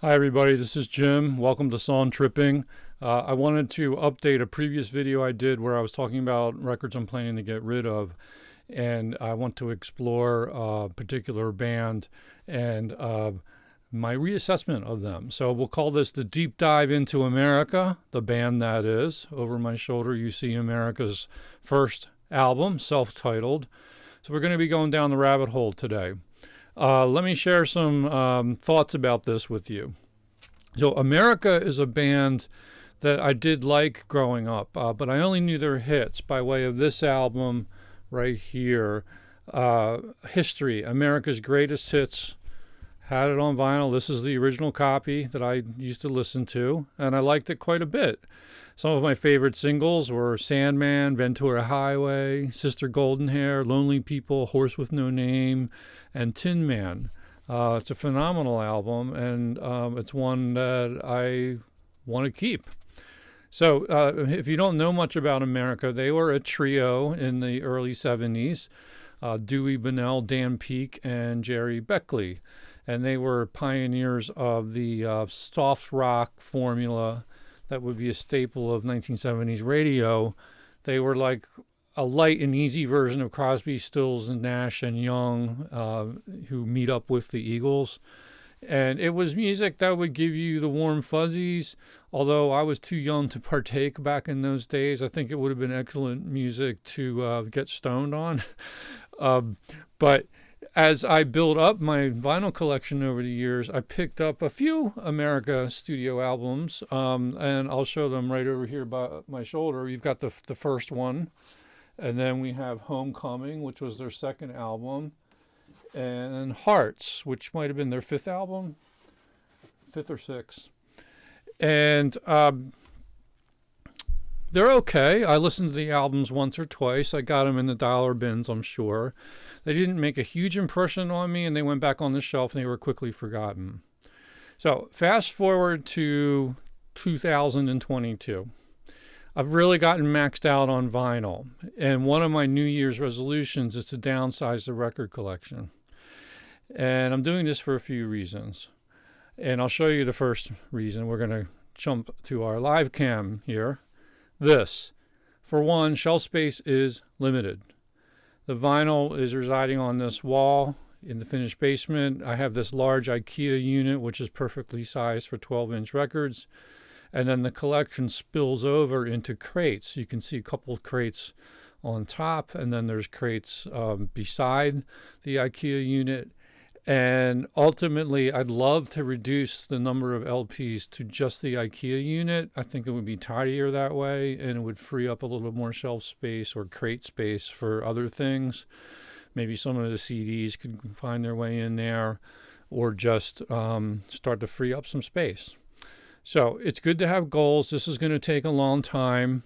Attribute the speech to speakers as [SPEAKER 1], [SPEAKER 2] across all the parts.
[SPEAKER 1] Hi everybody, this is Jim. Welcome to Song Tripping. I wanted to update a previous video I did where I was talking about records I'm planning to get rid of, and I want to explore a particular band and my reassessment of them. So we'll call this the deep dive into America, the band that is. Over my shoulder you see America's first album, self-titled. So we're going to be going down the rabbit hole today. Let me share some thoughts about this with you. So America is a band that I did like growing up, but I only knew their hits by way of this album right here, History, America's Greatest Hits. Had it on vinyl. This is the original copy that I used to listen to, and I liked it quite a bit. Some of my favorite singles were Sandman, Ventura Highway, Sister Golden Hair, Lonely People, Horse with No Name, and Tin Man. It's a phenomenal album, and it's one that I want to keep. So if you don't know much about America, they were a trio in the early 70s, Dewey Bunnell, Dan Peek, and Jerry Beckley. And they were pioneers of the soft rock formula that would be a staple of 1970s radio. They were like a light and easy version of Crosby, Stills, and Nash and Young, who meet up with the Eagles. And it was music that would give you the warm fuzzies. Although I was too young to partake back in those days, I think it would have been excellent music to get stoned on. But as I built up my vinyl collection over the years, I picked up a few America studio albums, and I'll show them right over here by my shoulder. You've got the first one, and then we have Homecoming, which was their second album, and Hearts, which might have been their fifth album, fifth or sixth. And they're okay. I listened to the albums once or twice. I got them in the dollar bins, I'm sure. They didn't make a huge impression on me, and they went back on the shelf, and they were quickly forgotten. So fast forward to 2022. I've really gotten maxed out on vinyl, and one of my New Year's resolutions is to downsize the record collection. And I'm doing this for a few reasons. And I'll show you the first reason. We're going to jump to our live cam here. This. For one, shelf space is limited. The vinyl is residing on this wall in the finished basement. I have this large IKEA unit, which is perfectly sized for 12-inch records. And then the collection spills over into crates. You can see a couple of crates on top, and then there's crates beside the IKEA unit. And ultimately, I'd love to reduce the number of LPs to just the IKEA unit. I think it would be tidier that way, and it would free up a little more shelf space or crate space for other things. Maybe some of the CDs could find their way in there, or just start to free up some space. So it's good to have goals. This is going to take a long time,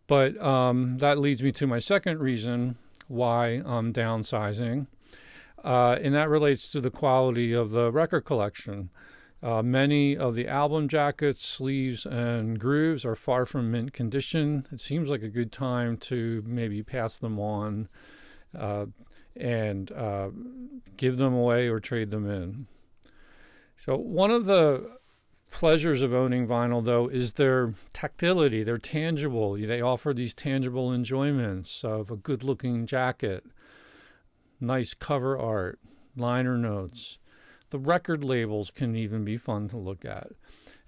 [SPEAKER 1] but that leads me to my second reason why I'm downsizing. And that relates to the quality of the record collection. Many of the album jackets, sleeves, and grooves are far from mint condition. It seems like a good time to maybe pass them on and give them away or trade them in. So one of the pleasures of owning vinyl, though, is their tactility. They're tangible. They offer these tangible enjoyments of a good-looking jacket, nice cover art, liner notes. The record labels can even be fun to look at.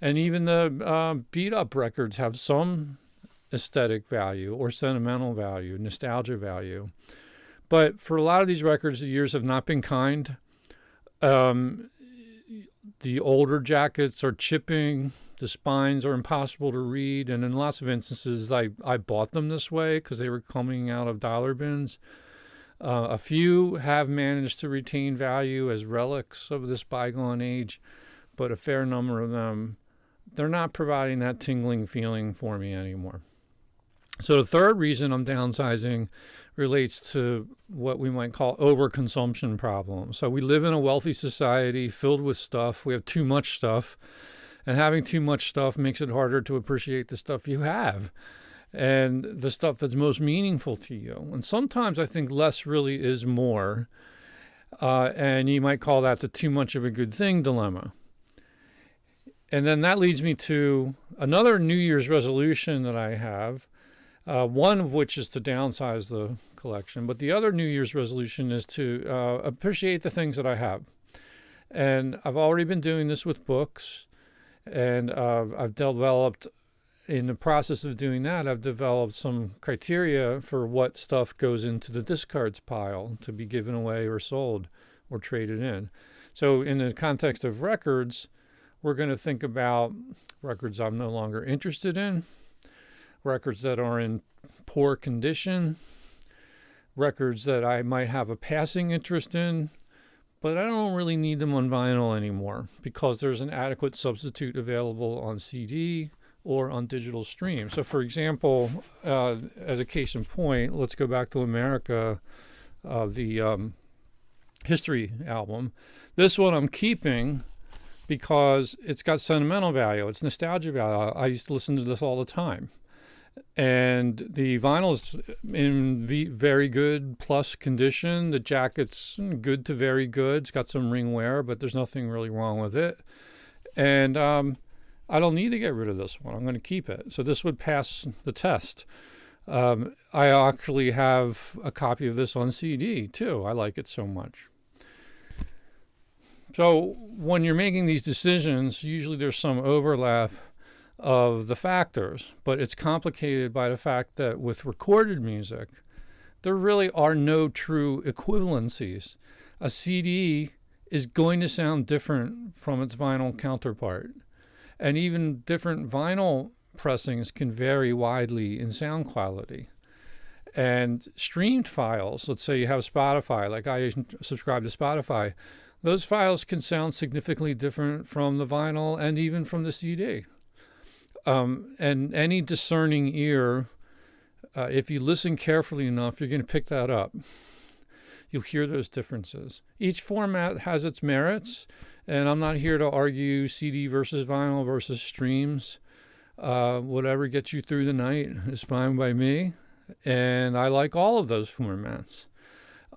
[SPEAKER 1] And even the beat-up records have some aesthetic value or sentimental value, nostalgia value. But for a lot of these records, the years have not been kind. The older jackets are chipping. The spines are impossible to read. And in lots of instances, I bought them this way because they were coming out of dollar bins. A few have managed to retain value as relics of this bygone age, but a fair number of them, they're not providing that tingling feeling for me anymore. So the third reason I'm downsizing relates to what we might call overconsumption problems. So we live in a wealthy society filled with stuff. We have too much stuff, and having too much stuff makes it harder to appreciate the stuff you have and the stuff that's most meaningful to you. And sometimes I think less really is more. And you might call that the too much of a good thing dilemma. And then that leads me to another New Year's resolution that I have, one of which is to downsize the collection. But the other New Year's resolution is to appreciate the things that I have. And I've already been doing this with books. And I've developed, in the process of doing that, I've developed some criteria for what stuff goes into the discards pile to be given away or sold or traded in. So in the context of records, we're going to think about records I'm no longer interested in, records that are in poor condition, records that I might have a passing interest in, but I don't really need them on vinyl anymore because there's an adequate substitute available on CD or on digital stream. So for example, as a case in point, let's go back to America, the history album. This one I'm keeping because it's got sentimental value. It's nostalgia value. I used to listen to this all the time. And the vinyl's in very good plus condition. The jacket's good to very good. It's got some ring wear, but there's nothing really wrong with it. And I don't need to get rid of this one. I'm going to keep it. So this would pass the test. I actually have a copy of this on CD too. I like it so much. So when you're making these decisions, usually there's some overlap of the factors, but it's complicated by the fact that with recorded music, there really are no true equivalencies. A CD is going to sound different from its vinyl counterpart, and even different vinyl pressings can vary widely in sound quality. And streamed files, let's say you have Spotify, like I subscribe to Spotify, those files can sound significantly different from the vinyl and even from the CD. And any discerning ear, if you listen carefully enough, you're going to pick that up. You'll hear those differences. Each format has its merits, and I'm not here to argue CD versus vinyl versus streams. Whatever gets you through the night is fine by me, and I like all of those formats.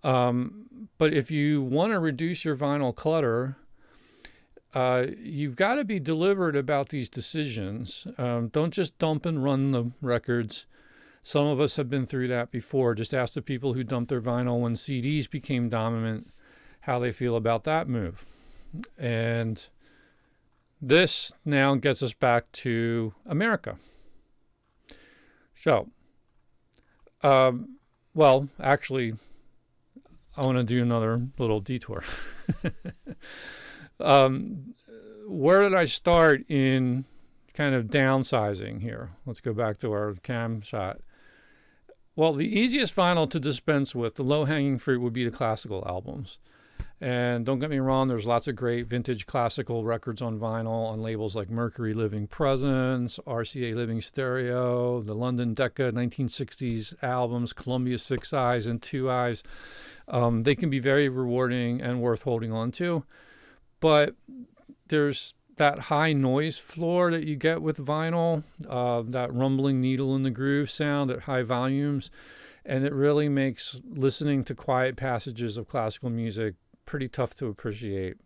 [SPEAKER 1] But if you want to reduce your vinyl clutter, you've got to be deliberate about these decisions. Don't just dump and run the records. Some of us have been through that before. Just ask the people who dumped their vinyl when CDs became dominant how they feel about that move. And this now gets us back to America. So, well, actually, I want to do another little detour. Where did I start in kind of downsizing here? Let's go back to our cam shot. Well, the easiest vinyl to dispense with, the low-hanging fruit, would be the classical albums. And don't get me wrong, there's lots of great vintage classical records on vinyl on labels like Mercury Living Presence, RCA Living Stereo, the London Decca 1960s albums, Columbia 6 Eyes and 2 Eyes. They can be very rewarding and worth holding on to. But there's that high noise floor that you get with vinyl, that rumbling needle in the groove sound at high volumes, and it really makes listening to quiet passages of classical music pretty tough to appreciate.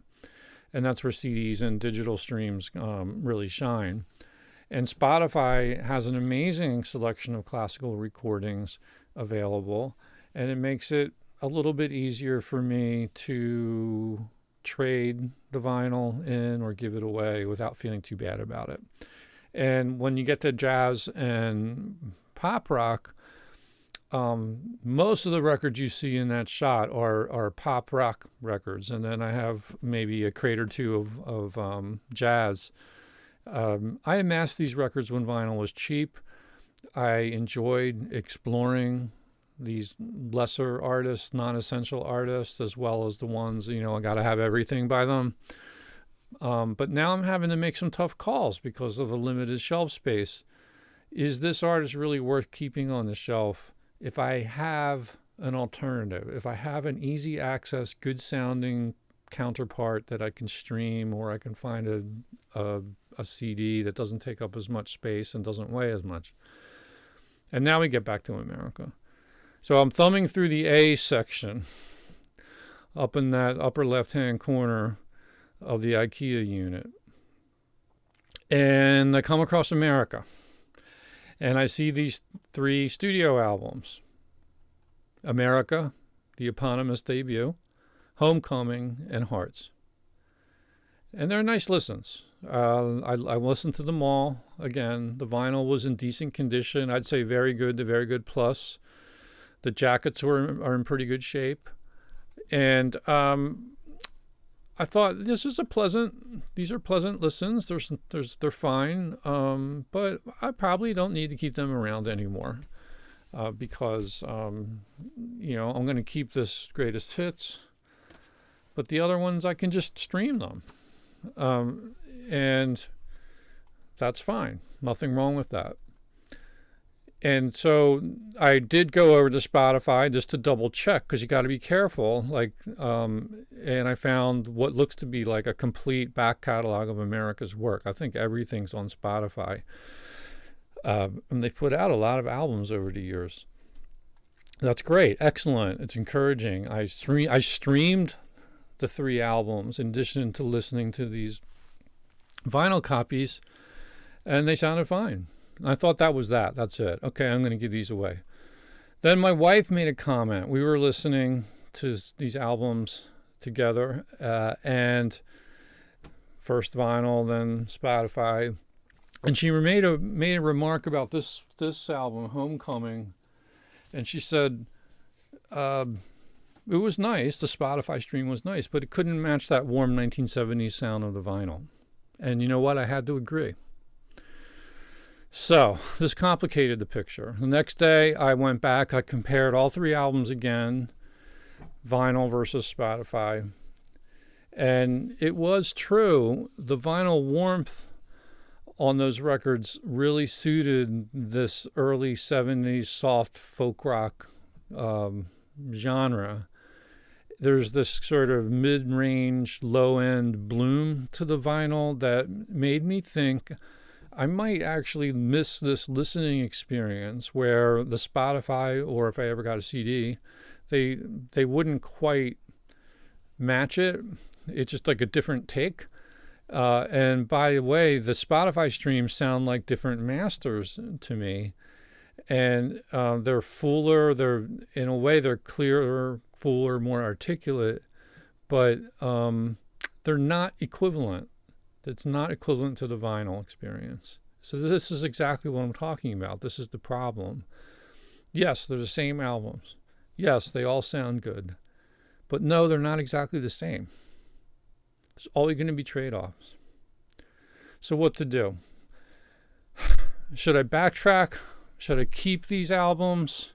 [SPEAKER 1] And that's where CDs and digital streams really shine. And Spotify has an amazing selection of classical recordings available, and it makes it a little bit easier for me to trade the vinyl in or give it away without feeling too bad about it. And when you get to jazz and pop rock, most of the records you see in that shot are pop rock records, and then I have maybe a crate or two of jazz. I amassed these records when vinyl was cheap. I enjoyed exploring these lesser artists, non-essential artists, as well as the ones, I got to have everything by them. But now I'm having to make some tough calls because of the limited shelf space. Is this artist really worth keeping on the shelf if I have an alternative, if I have an easy access, good sounding counterpart that I can stream, or I can find a CD that doesn't take up as much space and doesn't weigh as much? And now we get back to America. So I'm thumbing through the A section up in that upper left-hand corner of the IKEA unit. And I come across America. And I see these 3 studio albums: America, the eponymous debut, Homecoming, and Hearts. And they're nice listens. I listened to them all. Again, the vinyl was in decent condition. I'd say very good to very good plus. The jackets are in pretty good shape. And I thought these are pleasant listens. They're fine. But I probably don't need to keep them around anymore. Because, I'm going to keep this greatest hits. But the other ones, I can just stream them. And that's fine. Nothing wrong with that. And so I did go over to Spotify just to double check, because you got to be careful. And I found what looks to be like a complete back catalog of America's work. I think everything's on Spotify. And they've put out a lot of albums over the years. That's great. Excellent. It's encouraging. I streamed the 3 albums in addition to listening to these vinyl copies, and they sounded fine. I thought that was that. That's it. Okay, I'm going to give these away. Then my wife made a comment. We were listening to these albums together, and first vinyl, then Spotify, and she made a remark about this album, Homecoming, and she said, it was nice. The Spotify stream was nice, but it couldn't match that warm 1970s sound of the vinyl. And you know what? I had to agree. So this complicated the picture. The next day, I went back. I compared all 3 albums again, vinyl versus Spotify. And it was true. The vinyl warmth on those records really suited this early 70s soft folk rock genre. There's this sort of mid-range, low-end bloom to the vinyl that made me think I might actually miss this listening experience where the Spotify, or if I ever got a CD, they wouldn't quite match it. It's just like a different take. And by the way, the Spotify streams sound like different masters to me. And they're fuller. In a way, they're clearer, fuller, more articulate, but they're not equivalent. It's not equivalent to the vinyl experience. So this is exactly what I'm talking about. This is the problem. Yes, they're the same albums. Yes, they all sound good. But no, they're not exactly the same. There's always going to be trade-offs. So what to do? Should I backtrack? Should I keep these albums?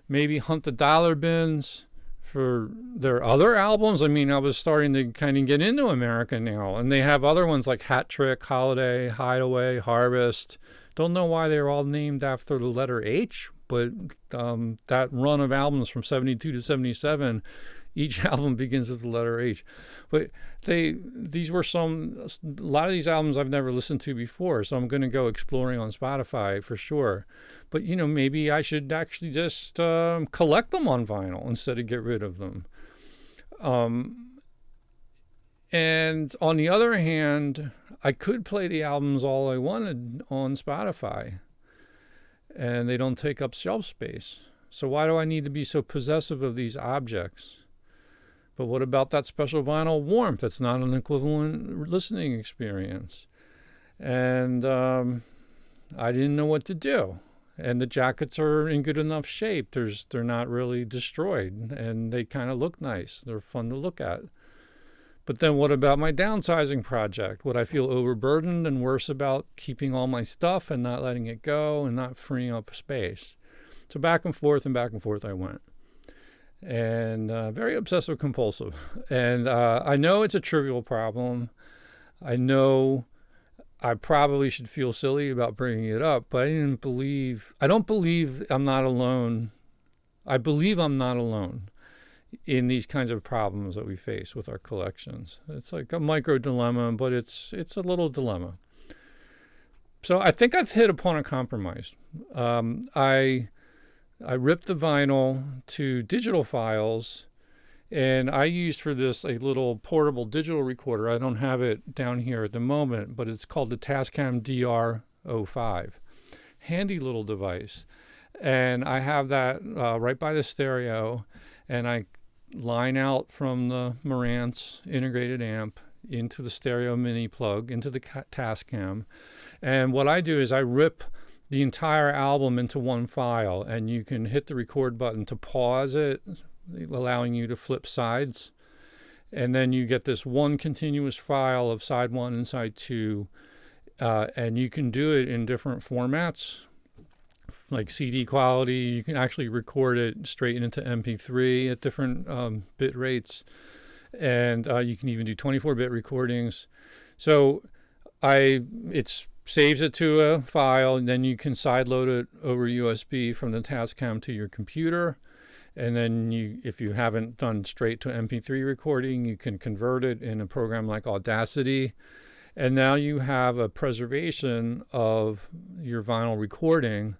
[SPEAKER 1] Maybe hunt the dollar bins for their other albums? I mean, I was starting to kind of get into America now, and they have other ones like Hat Trick, Holiday, Hideaway, Harvest. Don't know why they're all named after the letter H, but that run of albums from 72 to 77, each album begins with the letter H. But a lot of these albums I've never listened to before, so I'm going to go exploring on Spotify for sure. But, maybe I should actually just collect them on vinyl instead of get rid of them. And on the other hand, I could play the albums all I wanted on Spotify, and they don't take up shelf space. So why do I need to be so possessive of these objects? But what about that special vinyl warmth? That's not an equivalent listening experience. And I didn't know what to do. And the jackets are in good enough shape. They're not really destroyed, and they kind of look nice. They're fun to look at. But then what about my downsizing project? Would I feel overburdened and worse about keeping all my stuff and not letting it go and not freeing up space? So back and forth I went. And very obsessive compulsive. And I know it's a trivial problem. I know I probably should feel silly about bringing it up, but I don't believe I'm not alone. I believe I'm not alone in these kinds of problems that we face with our collections. It's like a micro dilemma, but it's a little dilemma. So I think I've hit upon a compromise. I ripped the vinyl to digital files And I used for this a little portable digital recorder. I don't have it down here at the moment, but it's called the Tascam DR05. Handy little device. And I have that right by the stereo, and I line out from the Marantz integrated amp into the stereo mini plug into the Tascam. And what I do is I rip the entire album into one file, and you can hit the record button to pause it, allowing you to flip sides. And then you get this one continuous file of side 1 and side 2. And you can do it in different formats, like CD quality. You can actually record it straight into MP3 at different bit rates. And you can even do 24-bit recordings. So it saves it to a file, and then you can sideload it over USB from the Tascam to your computer. And then if you haven't done straight to MP3 recording, you can convert it in a program like Audacity. And now you have a preservation of your vinyl recording.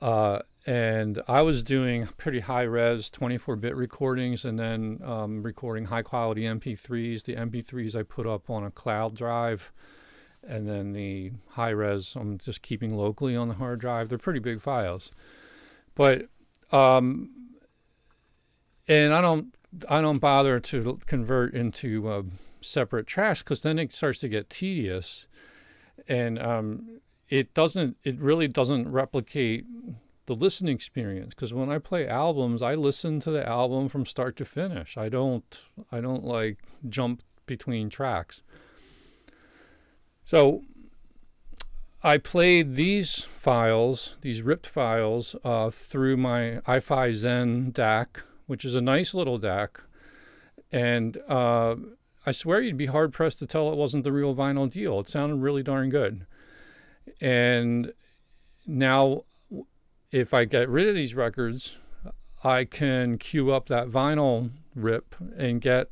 [SPEAKER 1] And I was doing pretty high-res 24-bit recordings, and then recording high-quality MP3s. The MP3s I put up on a cloud drive, and then the high-res I'm just keeping locally on the hard drive. They're pretty big files. But and I don't bother to convert into separate tracks, because then it starts to get tedious, and it really doesn't replicate the listening experience. Because when I play albums, I listen to the album from start to finish. I don't like jump between tracks. So I played these files, these ripped files, through my iFi Zen DAC, which is a nice little DAC, and I swear you'd be hard-pressed to tell it wasn't the real vinyl deal. It sounded really darn good. And now, if I get rid of these records, I can cue up that vinyl rip and get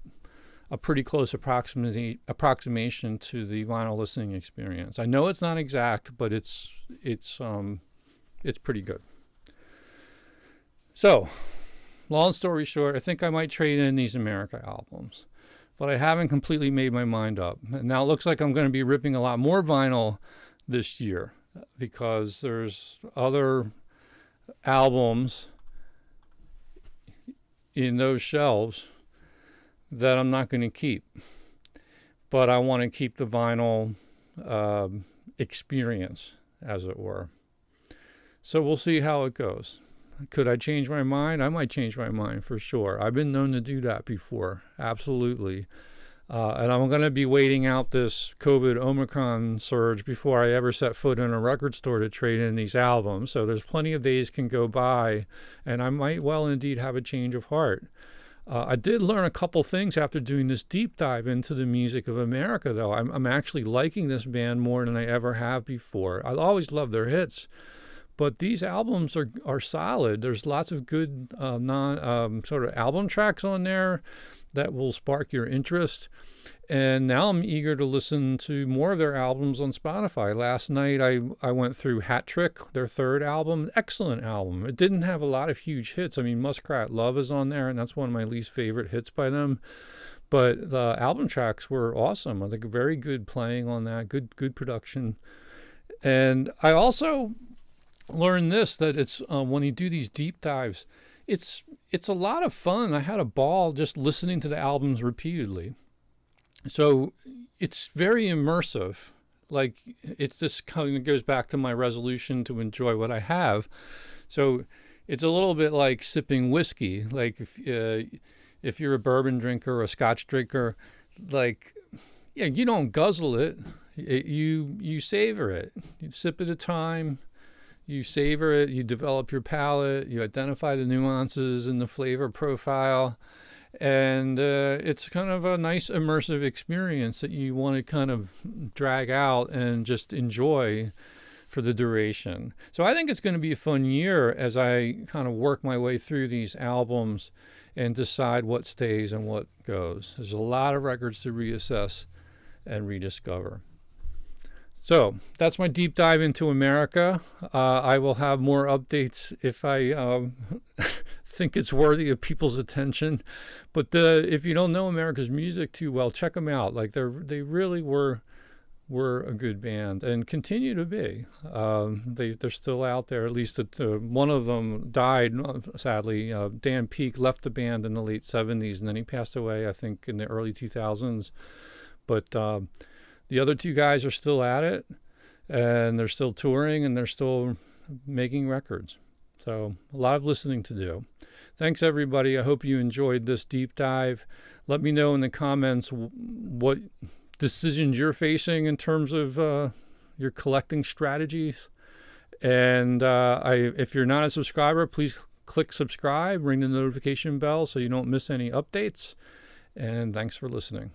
[SPEAKER 1] a pretty close approximation to the vinyl listening experience. I know it's not exact, but it's pretty good. So, long story short, I think I might trade in these America albums, but I haven't completely made my mind up. And now it looks like I'm going to be ripping a lot more vinyl this year, because there's other albums in those shelves that I'm not going to keep, but I want to keep the vinyl experience, as it were. So we'll see how it goes. Could I change my mind? I might change my mind for sure. I've been known to do that before, absolutely. And I'm going to be waiting out this COVID Omicron surge before I ever set foot in a record store to trade in these albums. So there's plenty of days can go by, and I might well indeed have a change of heart. I did learn a couple things after doing this deep dive into the music of America, though. I'm actually liking this band more than I ever have before. I always love their hits, but these albums are solid. There's lots of good sort of album tracks on there that will spark your interest. And now I'm eager to listen to more of their albums on Spotify. Last night I went through Hat Trick, their third album. Excellent album. It didn't have a lot of huge hits. I mean, Muskrat Love is on there, and that's one of my least favorite hits by them. But the album tracks were awesome. I think very good playing on that, good production. And I also learned this, that it's when you do these deep dives, it's a lot of fun. I had a ball just listening to the albums repeatedly. So it's very immersive. Like, it's just kind of goes back to my resolution to enjoy what I have. So it's a little bit like sipping whiskey. Like if you're a bourbon drinker or a Scotch drinker, like, yeah, you don't guzzle it. You savor it. You sip at a time. You savor it, you develop your palate, you identify the nuances in the flavor profile, and it's kind of a nice immersive experience that you want to kind of drag out and just enjoy for the duration. So I think it's going to be a fun year as I kind of work my way through these albums and decide what stays and what goes. There's a lot of records to reassess and rediscover. So that's my deep dive into America. I will have more updates if I think it's worthy of people's attention. But if you don't know America's music too well, check them out. Like they really were a good band and continue to be. They're still out there. At least one of them died, sadly. Dan Peake left the band in the late 70s, and then he passed away, I think, in the early 2000s. But the other two guys are still at it, and they're still touring, and they're still making records. So a lot of listening to do. Thanks, everybody. I hope you enjoyed this deep dive. Let me know in the comments what decisions you're facing in terms of your collecting strategies. And if you're not a subscriber, please click subscribe, ring the notification bell so you don't miss any updates. And thanks for listening.